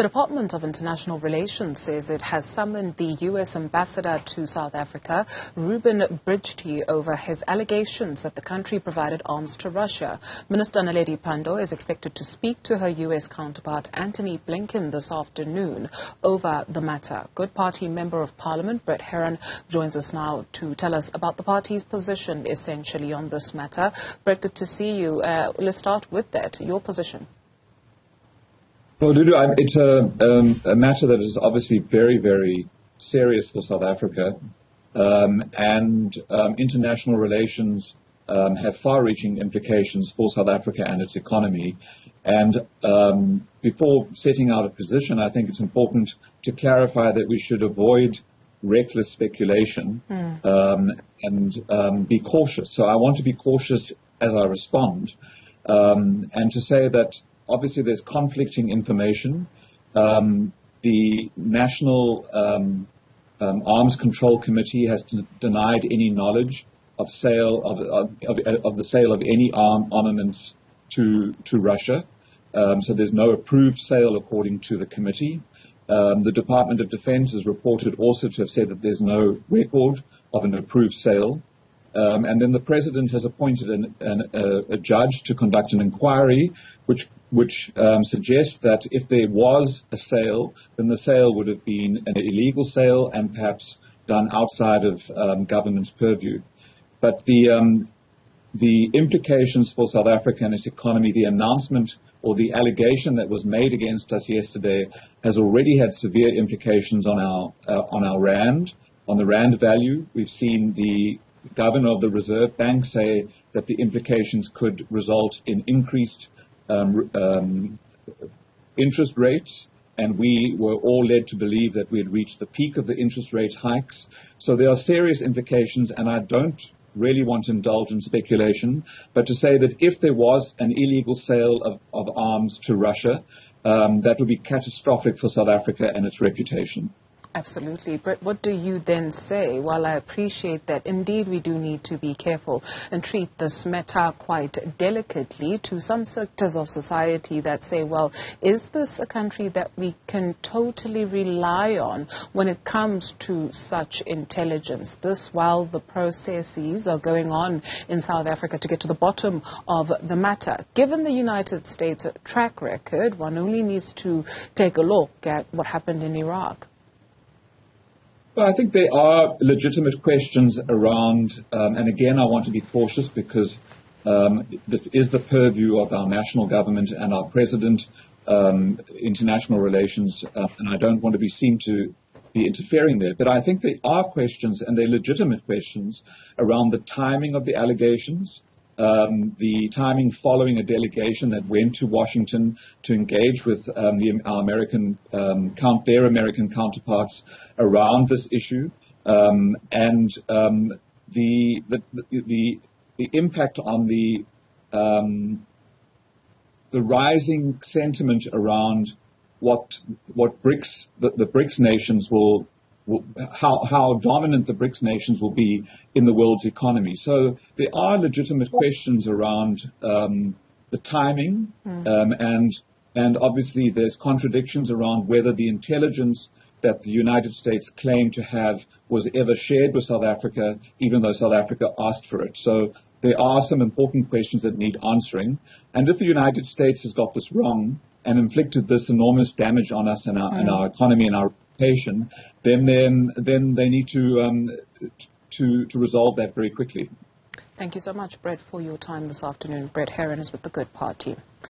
The Department of International Relations says it has summoned the U.S. ambassador to South Africa, Reuben Brigety, over his allegations that the country provided arms to Russia. Minister Naledi Pandor is expected to speak to her U.S. counterpart, Antony Blinken, this afternoon over the matter. Good Party Member of Parliament Brett Herron joins us now to tell us about the party's position, essentially, on this matter. Brett, good to see you. Let's start with that, your position. Well, Lulu, it's a matter that is obviously very, very serious for South Africa, and international relations have far-reaching implications for South Africa and its economy. And before setting out a position, I think it's important to clarify that we should avoid reckless speculation and be cautious. So I want to be cautious as I respond, and to say that obviously there's conflicting information. The National Arms Control Committee has denied any knowledge of the sale of any armaments to Russia. So there's no approved sale according to the committee. The Department of Defense is reported also to have said that there's no record of an approved sale. And then the President has appointed a judge to conduct an inquiry which suggests that if there was a sale, then the sale would have been an illegal sale and perhaps done outside of government's purview. But the implications for South Africa and its economy, the announcement or the allegation that was made against us yesterday has already had severe implications on our rand, on the rand value. We've seen the Governor of the Reserve Bank say that the implications could result in increased interest rates, and we were all led to believe that we had reached the peak of the interest rate hikes. So there are serious implications, and I don't really want to indulge in speculation, but to say that if there was an illegal sale of arms to Russia, that would be catastrophic for South Africa and its reputation. Absolutely. Brett, what do you then say? While I appreciate that indeed we do need to be careful and treat this matter quite delicately, to some sectors of society that say, well, is this a country that we can totally rely on when it comes to such intelligence? This while the processes are going on in South Africa to get to the bottom of the matter. Given the United States' track record, one only needs to take a look at what happened in Iraq. Well, I think there are legitimate questions around, and again, I want to be cautious because this is the purview of our national government and our president, international relations, and I don't want to be seen to be interfering there. But I think there are questions, and they're legitimate questions, around the timing of the allegations, the timing following a delegation that went to Washington to engage with our American their American counterparts around this issue, and the impact on the rising sentiment around what BRICS the BRICS nations will. How dominant the BRICS nations will be in the world's economy. So there are legitimate questions around the timing, and obviously there's contradictions around whether the intelligence that the United States claimed to have was ever shared with South Africa, even though South Africa asked for it. So there are some important questions that need answering. And if the United States has got this wrong and inflicted this enormous damage on us and our economy and our reputation, then they need to resolve that very quickly. Thank you so much, Brett, for your time this afternoon. Brett Herron is with the Good Party.